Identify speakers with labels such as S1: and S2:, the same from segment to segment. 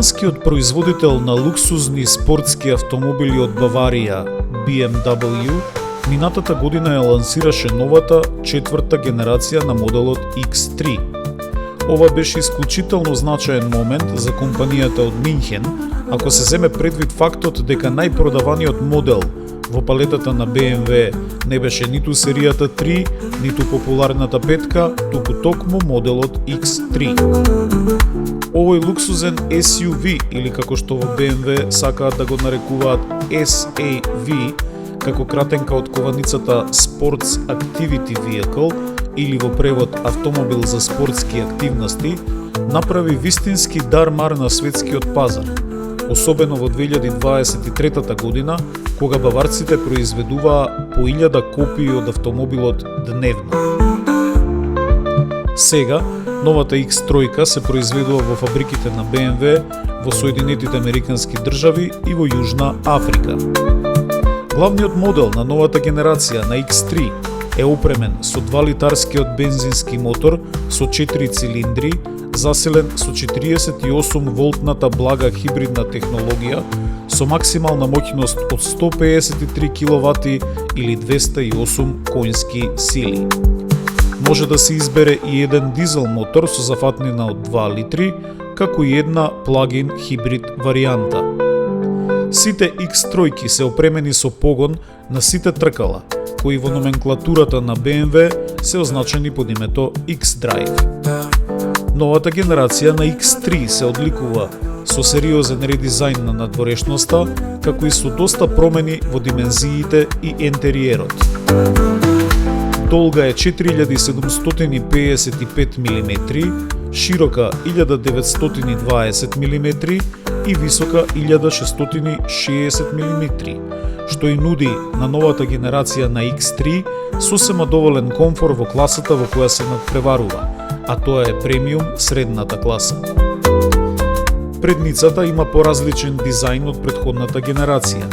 S1: Германскиот производител на луксузни спортски автомобили од Баварија, BMW, минатата година ја лансираше новата четврта генерација на моделот X3. Ова беше исклучително значаен момент за компанијата од Минхен, ако се земе предвид фактот дека најпродаваниот модел во палетата на BMW не беше ниту серијата 3, ниту популарната 5, туку токму моделот X3. Овој луксузен SUV, или како што во BMW сакаат да го нарекуваат SAV, како кратенка од кованицата Sports Activity Vehicle, или во превод автомобил за спортски активности, направи вистински дармар на светскиот пазар, особено во 2023 година, кога баварците произведуваа по 1000 копии од автомобилот дневно. Сега, новата X3 се произведува во фабриките на BMW во Соединетите Американски држави и во Јужна Африка. Главниот модел на новата генерација на X3 е опремен со 2-литарскиот бензински мотор со 4 цилиндри, заселен со 48 волтната блага хибридна технологија со максимална моќност од 153 киловати или 208 коњски сили. Може да се избере и еден дизел мотор со зафатнина од 2 литри, како и една плагин хибрид варијанта. Сите X3 се опремени со погон на сите тркала, кои во номенклатурата на BMW се означени под името X-Drive. Новата генерација на X3 се одликува со сериозен редизајн на надворешноста, како и со доста промени во димензиите и ентериерот. Долга е 4755 мм, широка 1920 мм и висока 1660 мм, што и нуди на новата генерација на X3 сосема доволен комфор во класата во која се надпреварува, а тоа е премиум средната класа. Предницата има поразличен дизајн од претходната генерација.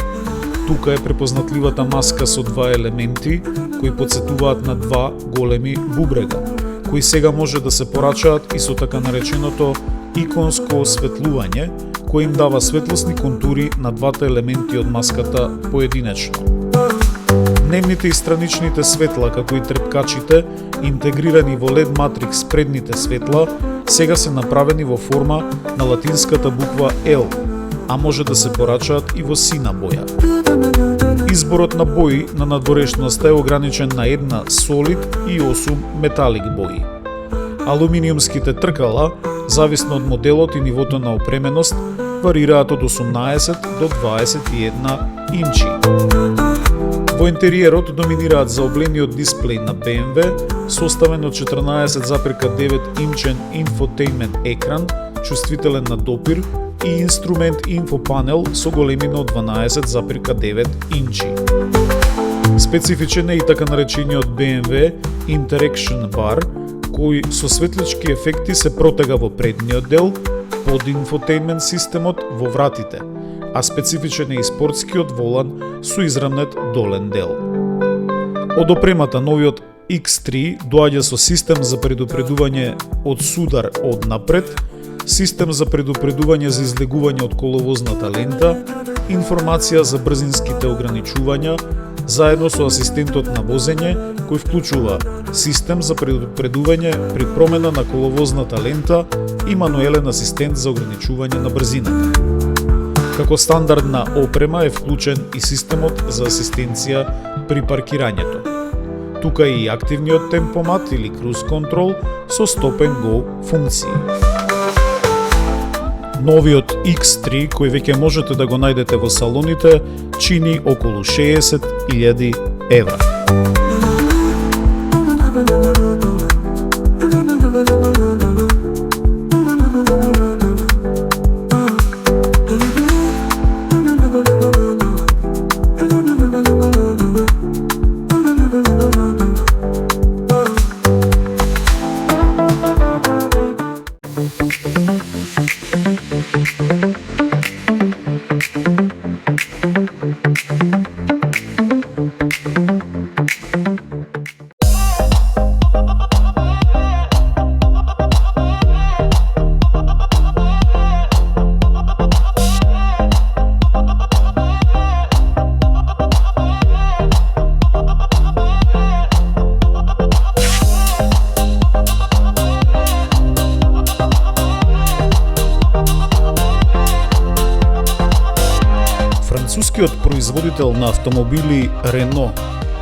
S1: Тука е препознатливата маска со два елементи кои потсетуваат на два големи бубрега, кои сега може да се порачаат и со така нареченото иконско осветлување, кој им дава светлосни контури на двата елементи од маската поединечно. Дневните и страничните светла, како и трепкачите, интегрирани во LED матрикс предните светла, сега се направени во форма на латинската буква L, а може да се порачаат и во сина боја. Изборот на бои на надворешноста е ограничен на една солид и 8 металик бои. Алуминиумските тркала, зависно од моделот и нивото на опременост, варираат од 18 до 21 инчи. Во интериерот доминираат заоблениот дисплеј на BMW, составен од 14,9 инчен инфотеймент екран, чувствителен на допир, и инструмент инфопанел со големина од 12,9 инчи. Специфичен е и така наречениот BMW Interaction Bar, кој со светлички ефекти се протега во предниот дел, под инфотеймент системот во вратите, а специфичен е и спортскиот волан со израмнет долен дел. Од опремата новиот X3 доаѓа со систем за предупредување од судар однапред, систем за предупредување за излегување од коловозната лента, информација за брзинските ограничувања, заедно со асистентот на возење, кој вклучува систем за предупредување при промена на коловозната лента и мануелен асистент за ограничување на брзината. Како стандардна опрема е вклучен и системот за асистенција при паркирањето. Тука е и активниот темпомат или круз контрол со stop and go функции. Новиот X3, кој веќе можете да го најдете во салоните, чини околу 60.000 евра. Францускиот производител на автомобили Рено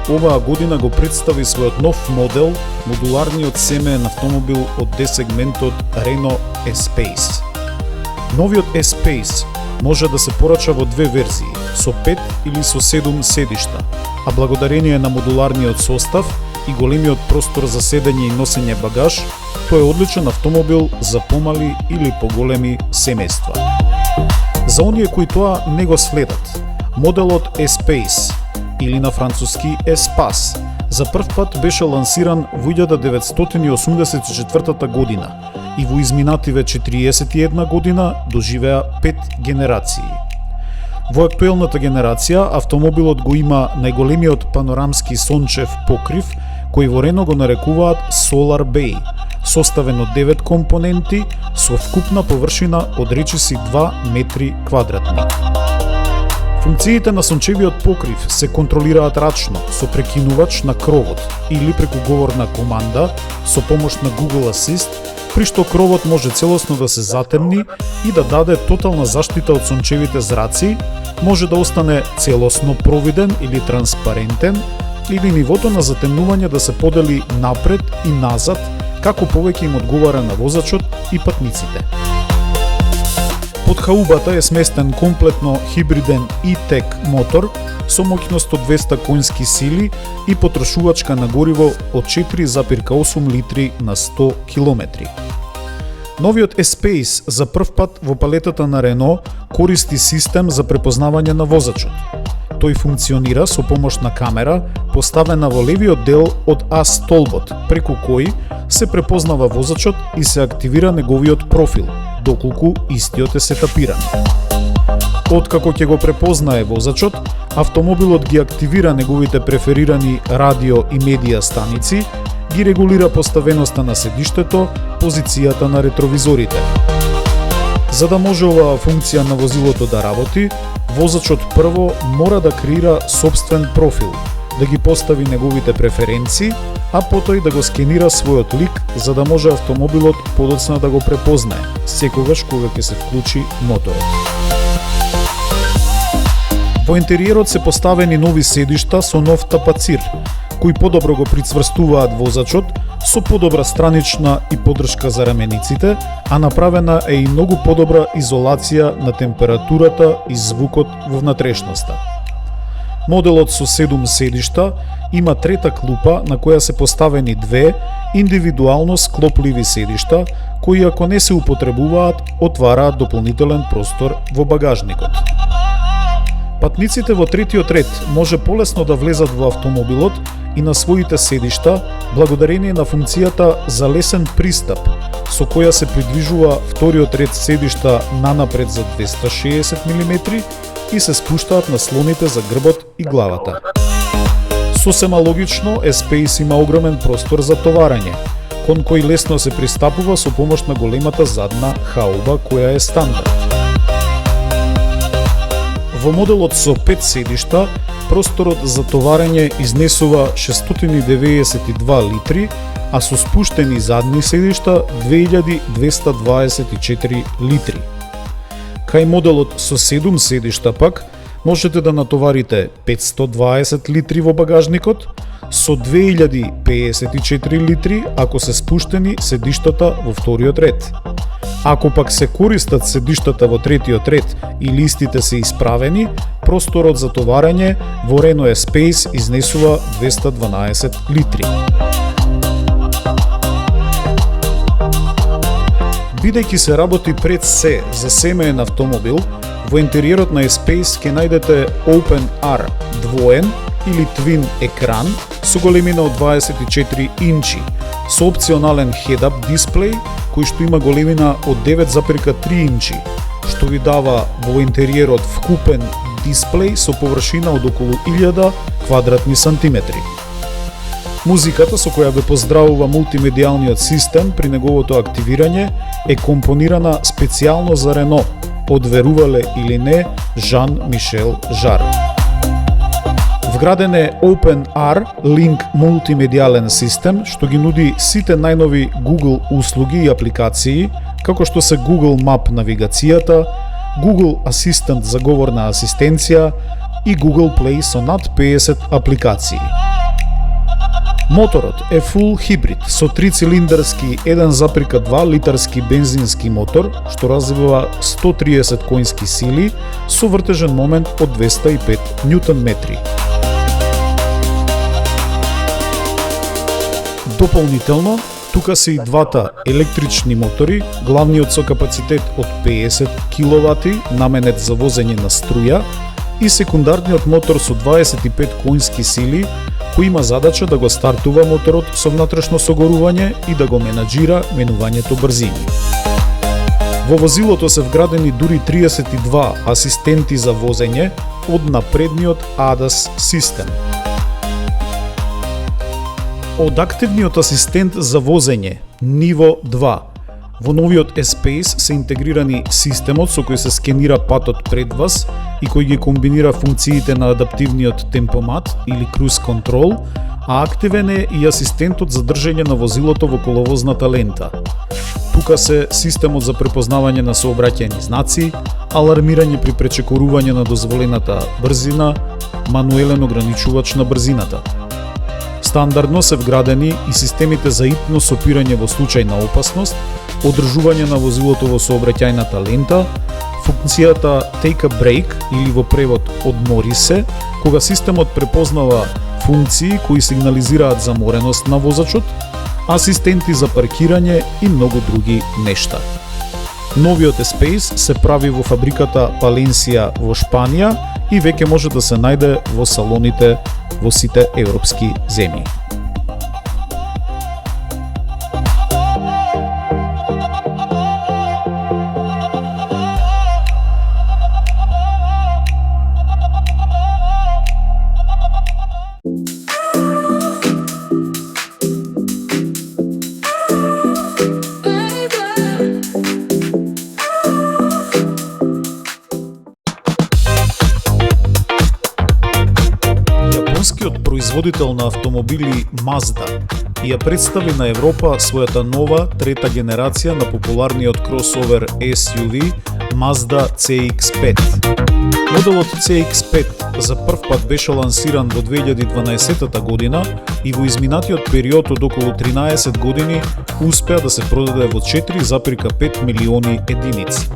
S1: оваа година го представи својот нов модел, модуларниот семеен автомобил од D-сегментот Renault Espace. Новиот Espace може да се порача во две верзии, со 5 или со 7 седишта, а благодарение на модуларниот состав и големиот простор за седење и носење багаж, тој е одличен автомобил за помали или поголеми семејства. За оние кои тоа не го следат, моделот Espace или на француски Espace за прв пат беше лансиран во 1984 година и во изминативе 41 година доживеа 5 генерации. Во актуелната генерација автомобилот го има најголемиот панорамски сончев покрив, кој во Рено го нарекуваат Solar Bay, составен од 9 компоненти со вкупна површина од речиси 2 метри квадратни. Функциите на сончевиот покрив се контролираат рачно со прекинувач на кровот или преку говорна команда со помош на Google Assist, при што кровот може целосно да се затемни и да даде тотална заштита од сончевите зраци, може да остане целосно провиден или транспарентен, или нивото на затемнување да се подели напред и назад, како повеќе им одговара на возачот и патниците. Под хаубата е сместен комплетно хибриден E-Tech мотор со моќност од 200 конски сили и потрошувачка на гориво од 4,8 литри на 100 километри. Новиот Espace за прв пат во палетата на Renault користи систем за препознавање на возачот. Тој функционира со помош на камера поставена во левиот дел од А-столбот, преку кој се препознава возачот и се активира неговиот профил, доколку истиот е сетапиран. Откако ќе го препознае возачот, автомобилот ги активира неговите преферирани радио и медија станици, ги регулира поставеноста на седиштето, позицијата на ретровизорите. За да може оваа функција на возилото да работи, возачот прво мора да креира собствен профил, да ги постави неговите преференции, а потоа и да го скенира својот лик, за да може автомобилот подоцна да го препознае, секогаш кога ќе се вклучи моторот. Во интериерот се поставени нови седишта со нов тапацир, кои подобро го прицврстуваат возачот, со подобра странична и поддршка за рамениците, а направена е и многу подобра изолација на температурата и звукот во внатрешноста. Моделот со 7 седишта има трета клупа на која се поставени две индивидуално склопливи седишта, кои ако не се употребуваат, отвараат дополнителен простор во багажникот. Патниците во третиот ред може полесно да влезат во автомобилот и на своите седишта благодарение на функцијата за лесен пристап, со која се придвижува вториот ред седишта нанапред за 260 мм и се спуштаат наслоните за грбот и главата. Сосема логично, Espace има огромен простор за товарење, кон кој лесно се пристапува со помош на големата задна хауба која е стандард. Во моделот со 5 седишта, просторот за товарење изнесува 692 литри, а со спуштени задни седишта 2224 литри. Кај моделот со 7 седишта пак, можете да натоварите 520 литри во багажникот, со 2054 литри ако се спуштени седиштата во вториот ред. Ако пак се користат седиштата во третиот ред и листите се исправени, просторот за товарење во Renault Espace изнесува 212 литри. Бидејќи се работи пред се за семеен автомобил, во интериерот на Espace ќе најдете Open R двоен или Twin екран со големина од 24 инчи, со опционален head-up дисплеј кој што има големина од 9,3 инчи, што ви дава во интериерот вкупен дисплеј со површина од околу 1000 квадратни сантиметри. Музиката со која ве поздравува мултимедијалниот систем при неговото активирање е компонирана специјално за Renault, од верувале или не Жан-Мишел Жар. Вграден е OpenR Link мултимедијален систем што ги нуди сите најнови Google услуги и апликации, како што се Google Map навигацијата, Google Асистент за говорна асистенција и Google Play со над 50 апликации. Моторот е full хибрид со 3-цилиндарски 1,2 литарски бензински мотор што развива 130 коњски сили со вртежен момент од 205 Нм. Дополнително, тука се и двата електрични мотори, главниот со капацитет од 50 киловати, наменет за возење на струја, и секундарниот мотор со 25 коњски сили, кој има задача да го стартува моторот со внатрешно согорување и да го менаџира менувањето брзини. Во возилото се вградени дури 32 асистенти за возење од напредниот ADAS систем. Од активниот асистент за возење, ниво 2, во новиот S-Pace се интегрирани системот со кој се скенира патот пред вас и кој ги комбинира функциите на адаптивниот темпомат или cruise control, а активен е и асистентот за држење на возилото во коловозната лента. Тука се системот за препознавање на сообраќајни знаци, алармирање при пречекорување на дозволената брзина, мануелен ограничувач на брзината. Стандардно се вградени и системите за итно сопирање во случај на опасност, одржување на возилото во сообраќајната лента, функцијата Take a Break или во превод Одмори се, кога системот препознава функции кои сигнализираат замореност на возачот, асистенти за паркирање и многу други нешта. Новиот S-Pace се прави во фабриката Паленсија во Шпанија и веќе може да се најде во салоните во сите европски земји. Јапонскиот производител на автомобили Mazda ја представи на Европа својата нова трета генерација на популарниот кросовер SUV Mazda CX-5. Моделот CX-5 за прв пат беше лансиран во 2012 година и во изминатиот период од околу 13 години успеа да се продаде во 4,5 милиони единици.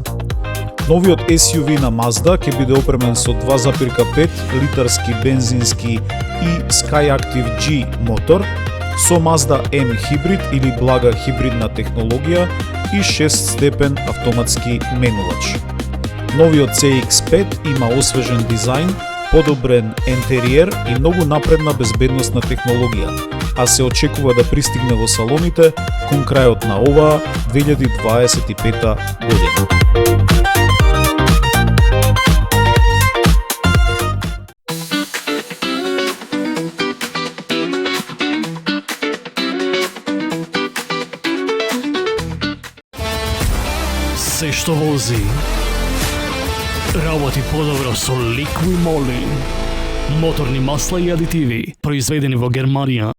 S1: Новиот SUV на Mazda ќе биде опремен со 2,5 литарски бензински и Skyactiv G мотор, со Mazda M хибрид или блага хибридна технологија и 6-степен автоматски менувач. Новиот CX-5 има освежен дизајн, подобрен ентериер и многу напредна безбедносна технологија, а се очекува да пристигне во салоните кон крајот на оваа 2025 година.
S2: Се што вози работи подобро со Liqui-Moly. Моторни масла и адитиви, произведени во Германија.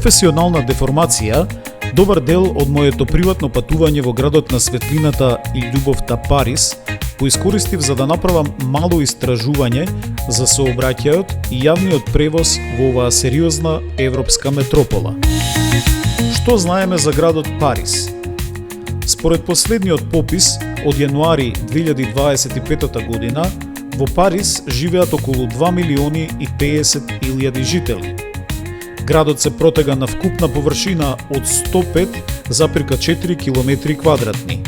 S1: професионална деформација, добар дел од моето приватно патување во градот на светлината и љубовта Париз го искористив за да направам мало истражување за сообраќајот и јавниот превоз во оваа сериозна европска метропола. Што знаеме за градот Париз? Според последниот попис од јануари 2025 година, во Париз живеат околу 2.050.000 жители. Градот се протега на вкупна површина од 105,4 км квадратни.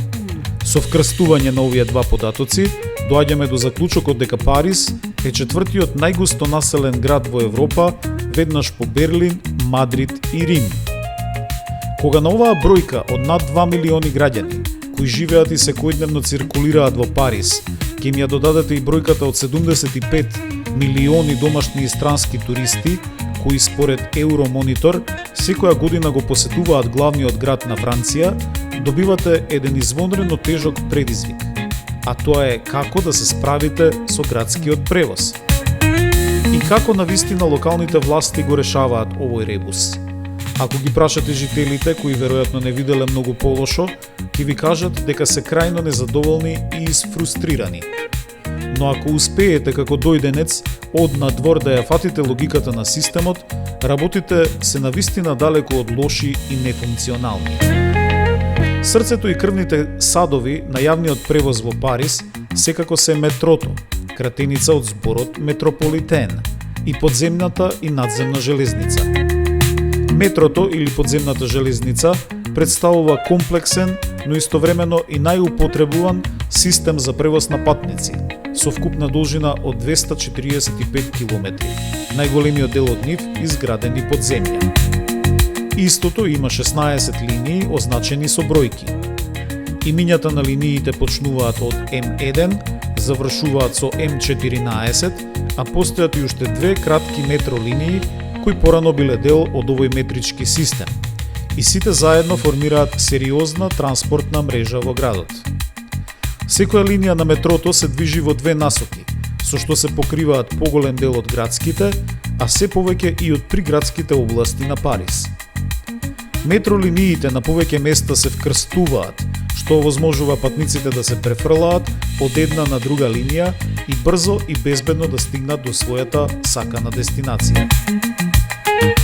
S1: Со вкрстување на овие два податоци, доаѓаме до заклучокот дека Париз е четвртиот најгусто населен град во Европа, веднаш по Берлин, Мадрид и Рим. Кога на оваа бројка од над 2 милиони граѓани, кои живеат и секојдневно циркулираат во Париз, ќе им ја додадете и бројката од 75 милиони домашни и странски туристи, кои според Евромонитор секоја година го посетуваат главниот град на Франција, добивате еден извонредно тежок предизвик, а тоа е како да се справите со градскиот превоз. И како навистина локалните власти го решаваат овој ребус. Ако ги прашате жителите, кои веројатно не виделе многу полошо, ќе ви кажат дека се крајно незадоволни и изфрустрирани. Но ако успеете како дојденец од надвор да ја фатите логиката на системот, работите се навистина далеку од лоши и нефункционални. Срцето и крвните садови на јавниот превоз во Париз секако се метрото, кратеница од зборот метрополитен, и подземната и надземна железница. Метрото или подземната железница представува комплексен, но истовремено и најупотребуван систем за превоз на патници, со вкупна должина од 245 км, најголемиот дел од нив изградени под земја. Истото има 16 линии означени со бројки. Имињата на линиите почнуваат од М1, завршуваат со М14, а постојат и уште две кратки метро линии кои порано биле дел од овој метрички систем. И сите заедно формираат сериозна транспортна мрежа во градот. Секоја линија на метрото се движи во две насоки, со што се покриваат поголем дел од градските, а се повеќе и од приградските области на Париз. Метролиниите на повеќе места се вкрстуваат, што овозможува патниците да се префрлаат од една на друга линија и брзо и безбедно да стигнат до својата сакана дестинација.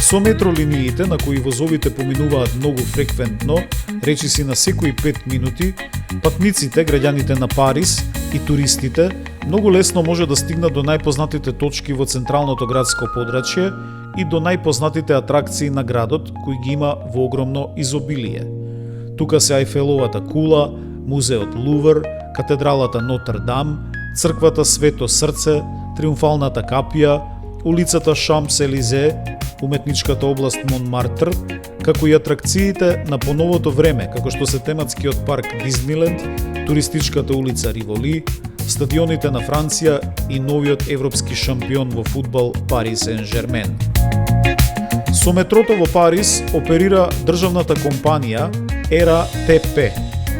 S1: Со метролиниите на кои возовите поминуваат многу фреквентно, речиси на секои 5 минути, патниците, граѓаните на Париз и туристите многу лесно може да стигнат до најпознатите точки во централното градско подрачје и до најпознатите атракции на градот кои ги има во огромно изобилие. Тука се Ајфеловата кула, музеот Лувр, катедралата Нотр-Дам, црквата Свето Срце, Триумфалната капија, улицата Шампс-Елизе, уметничката област Монмартр, како и атракциите на поновото време, како што се тематскиот парк Дизниленд, туристичката улица Риволи, стадионите на Франција и новиот европски шампион во фудбал Пари Сен-Жермен. Со метрото во Париз оперира државната компанија РАТП,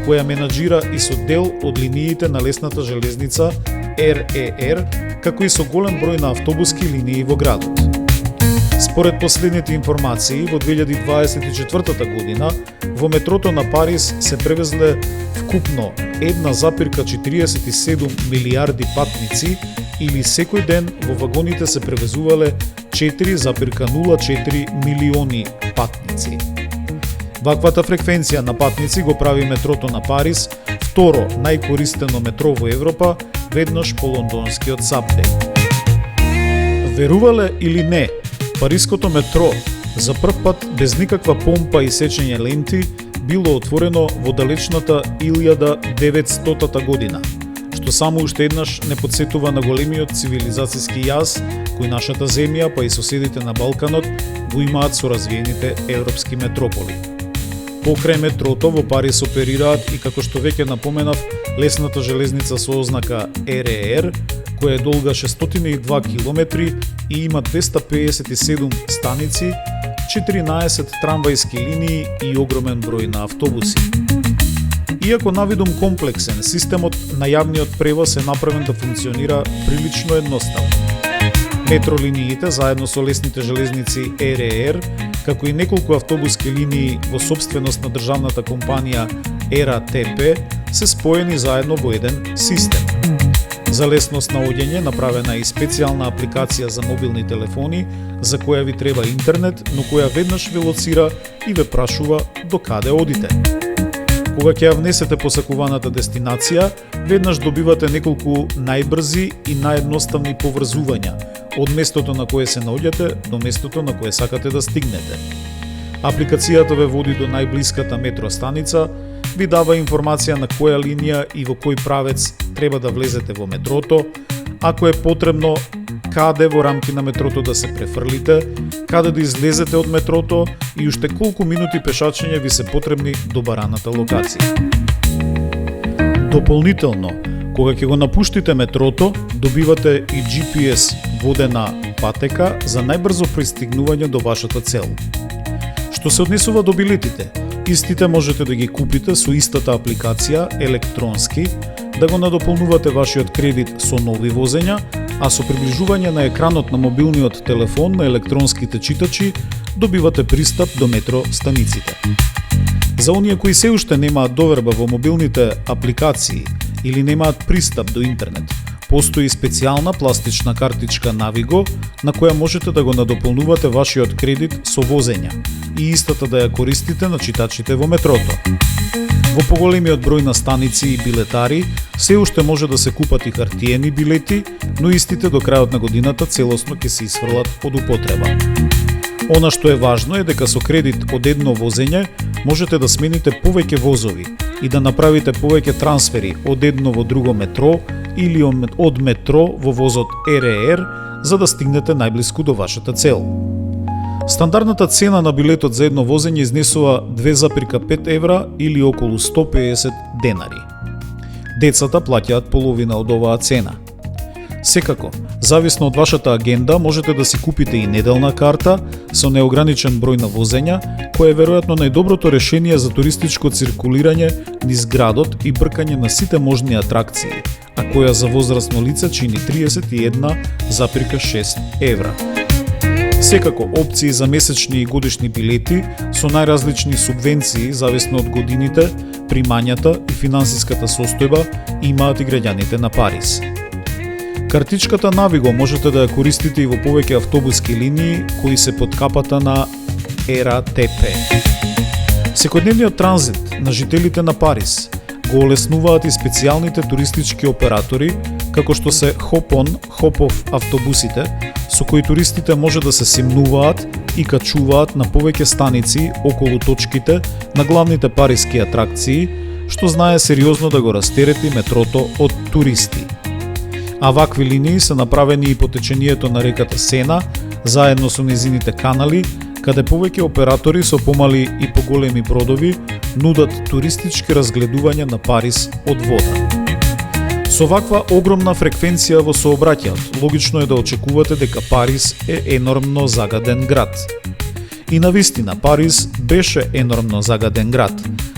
S1: која менаџира и со дел од линиите на лесната железница РЕР, како и со голем број на автобуски линии во градот. Според последните информации, во 2024 година во метрото на Париз се превезле вкупно 1,47 милиарди патници или секој ден во вагоните се превезувале 4,04 милиони патници. Ваквата фреквенција на патници го прави метрото на Париз второ најкористено метро во Европа, веднаш по лондонскиот Сабвеј. Верувале или не, париското метро за прв пат без никаква помпа и сечење ленти било отворено во далечната 1900 година, што само уште еднаш не подсетува на големиот цивилизацијски јаз кој нашата земја, па и соседите на Балканот го имаат со развиените европски метрополи. Покрај метрото во Париз оперираат и, како што веќе напоменав, лесната железница со ознака РЕР, која е долга 602 км и има 257 станици, 14 трамвајски линии и огромен број на автобуси. Иако навидум комплексен, системот на јавниот превоз е направен да функционира прилично едноставно. Метролиниите заедно со лесните железници ЕРР, како и неколку автобуски линии во собственост на државната компанија ЕРАТП се споени заедно во еден систем. За лесност на оѓање направена е и специјална апликација за мобилни телефони, за која ви треба интернет, но која веднаш ве лоцира и ве прашува до каде одите. Кога ќе ја внесете посакуваната дестинација, веднаш добивате неколку најбрзи и наједноставни поврзувања од местото на кое се наоѓате до местото на кое сакате да стигнете. Апликацијата ве води до најблиската метростаница, ви дава информација на која линија и во кој правец треба да влезете во метрото, ако е потребно каде во рамки на метрото да се префрлите, каде да излезете од метрото и уште колку минути пешачење ви се потребни до бараната локација. Дополнително, кога ќе го напуштите метрото, добивате и GPS водена патека за најбрзо пристигнување до вашата цел. Што се однесува до билетите, истите можете да ги купите со истата апликација електронски, да го надополнувате вашиот кредит со нови возења, а со приближување на екранот на мобилниот телефон на електронските читачи добивате пристап до метро станиците. За оние кои се уште немаат доверба во мобилните апликации или немаат пристап до интернет, постои специјална пластична картичка Navigo на која можете да го надополнувате вашиот кредит со возења и истата да ја користите на читачите во метрото. Во поголемиот број на станици и билетари се уште може да се купат и хартиени билети, но истите до крајот на годината целосно ќе се исфрлат од употреба. Она што е важно е дека со кредит од едно возење можете да смените повеќе возови и да направите повеќе трансфери од едно во друго метро или од метро во возот ЕРР за да стигнете најблиску до вашата цел. Стандардната цена на билетот за едно возење изнесува 2,5 евра или околу 150 денари. Децата плаќаат половина од оваа цена. Секако, зависно од вашата агенда, можете да си купите и неделна карта со неограничен број на возења, која е веројатно најдоброто решение за туристичко циркулирање низ градот и бркање на сите можни атракции, а која за возрасно лице чини 31,6 евра. Секако, опции за месечни и годишни билети со најразлични субвенции зависно од годините, примањата и финансиската состојба имаат и граѓаните на Париз. Картичката Navigo можете да ја користите и во повеќе автобуски линии кои се под капата на ЕРАТП. Секојдневниот транзит на жителите на Париз го олеснуваат и специјалните туристички оператори, како што се Hop-on автобусите, со кои туристите може да се симнуваат и качуваат на повеќе станици околу точките на главните париски атракции, што знае сериозно да го растерети метрото од туристи. А вакви линии се направени и по течението на реката Сена, заедно со незините канали, каде повеќе оператори со помали и поголеми бродови нудат туристички разгледувања на Париз од вода. Со ваква огромна фреквенција во сообраќајот, логично е да очекувате дека Париз е енормно загаден град. И навистина, Париз беше енормно загаден град,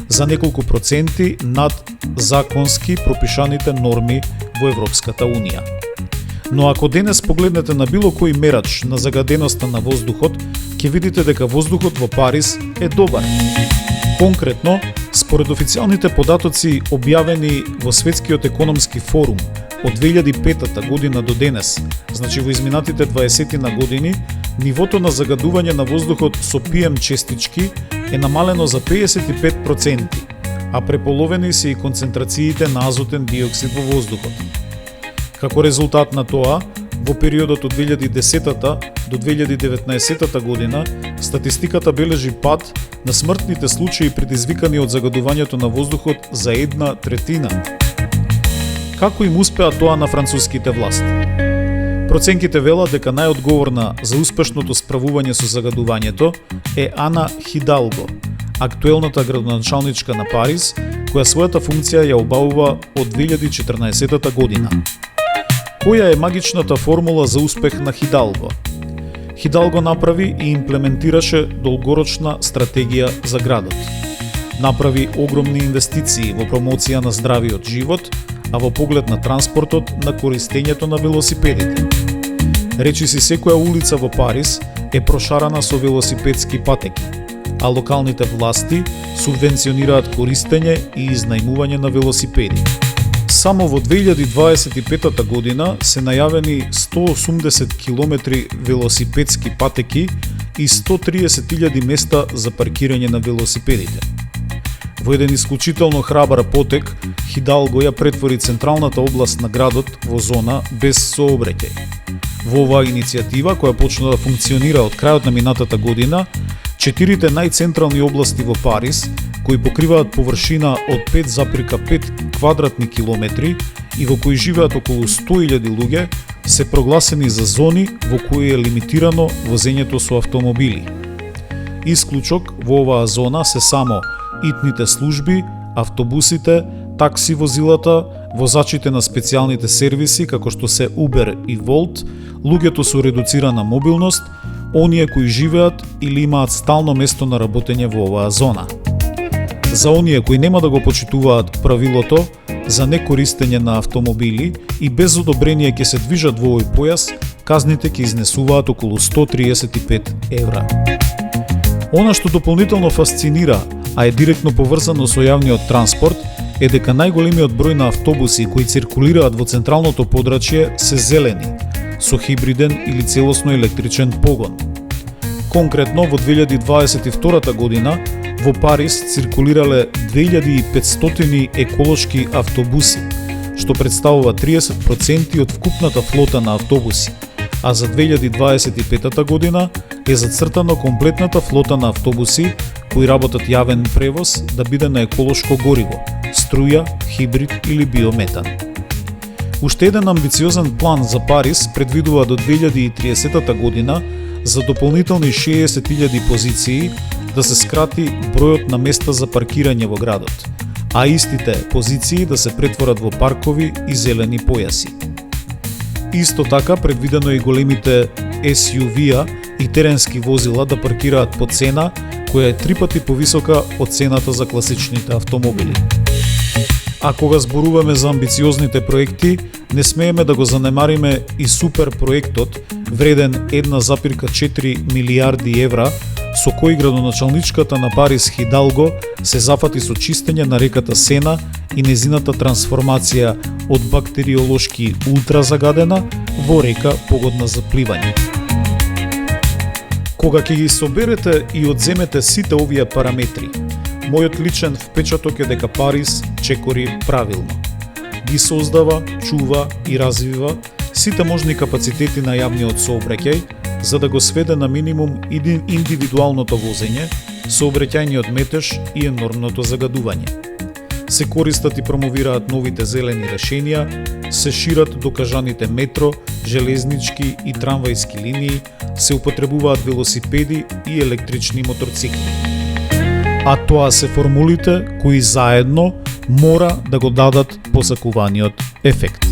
S1: за неколку проценти над законски пропишаните норми во Европската Унија. Но ако денес погледнете на било кој мерач на загаденоста на воздухот, ќе видите дека воздухот во Париз е добар. Конкретно, според официјалните податоци објавени во Светскиот економски форум од 2005 година до денес, значи во изминатите 20 на години, нивото на загадување на воздухот со PM честички е намалено за 55%, а преполовени се и концентрациите на азотен диоксид во воздухот. Како резултат на тоа, во периодот од 2010 до 2019 година, статистиката бележи пад на смртните случаи предизвикани од загадувањето на воздухот за 1/3. Како им успеа тоа на француските власти? Проценките велат дека најодговорна за успешното справување со загадувањето е Ана Хидалго, актуелната градоначалничка на Париз, која својата функција ја обавува од 2014 година. Која е магичната формула за успех на Хидалго? Хидалго направи и имплементираше долгорочна стратегија за градот. Направи огромни инвестиции во промоција на здравиот живот, а во поглед на транспортот на користењето на велосипедите. Речиси секоја улица во Париз е прошарана со велосипедски патеки, а локалните власти субвенционираат користење и изнајмување на велосипеди. Само во 2025 година се најавени 180 километри велосипедски патеки и 130.000 места за паркирање на велосипедите. Во еден исклучително храбар потек, Хидалго ја претвори централната област на градот во зона без сообраќај. Во оваа иницијатива, која почна да функционира од крајот на минатата година, 4 најцентрални области во Париз, кои покриваат површина од 5,5 квадратни километри и во кои живеат околу 100.000 луѓе, се прогласени за зони во кои е лимитирано возењето со автомобили. Исклучок во оваа зона се само итните служби, автобусите, такси возилата, возачите на специјалните сервиси како што се Uber и Volt, луѓето со редуцирана мобилност, оние кои живеат или имаат стално место на работење во оваа зона. За оние кои нема да го почитуваат правилото за некористење на автомобили и без одобрение ќе се движат во овој појас, казните ќе изнесуваат околу 135 евра. Она што дополнително фасцинира, а е директно поврзано со јавниот транспорт, е дека најголемиот број на автобуси кои циркулираат во централното подрачје се зелени, со хибриден или целосно електричен погон. Конкретно, во 2022 година, во Париз циркулирале 2500 еколошки автобуси, што представува 30% од вкупната флота на автобуси, а за 2025 година е зацртано комплетната флота на автобуси кои работат јавен превоз да биде на еколошко гориво, струја, хибрид или биометан. Уште еден амбициозен план за Париз предвидува до 2030 година за дополнителни 60.000 позиции да се скрати бројот на места за паркирање во градот, а истите позиции да се претворат во паркови и зелени појаси. Исто така предвидено и големите SUV-а и теренски возила да паркираат по цена која е 3 пати повисока од цената за класичните автомобили. А кога зборуваме за амбициозните проекти, не смееме да го занемариме и супер проектот вреден 1,4 милиарди евра, со кој градоначалничката на Париз Хидалго се зафати со чистење на реката Сена и незината трансформација од бактериолошки ултразагадена во река погодна за пливање. Кога ќе ги соберете и одземете сите овие параметри, мојот личен впечаток е дека Париз чекори правилно. Ги создава, чува и развива сите можни капацитети на јавниот сообраќај, за да го сведе на минимум индивидуалното возење, сообраќајниот метеж и енормното загадување. Се користат и промовираат новите зелени решенија, се шират докажаните метро, железнички и трамвајски линии, се употребуваат велосипеди и електрични моторцикли. А тоа се формулите кои заедно мора да го дадат посакуваниот ефект.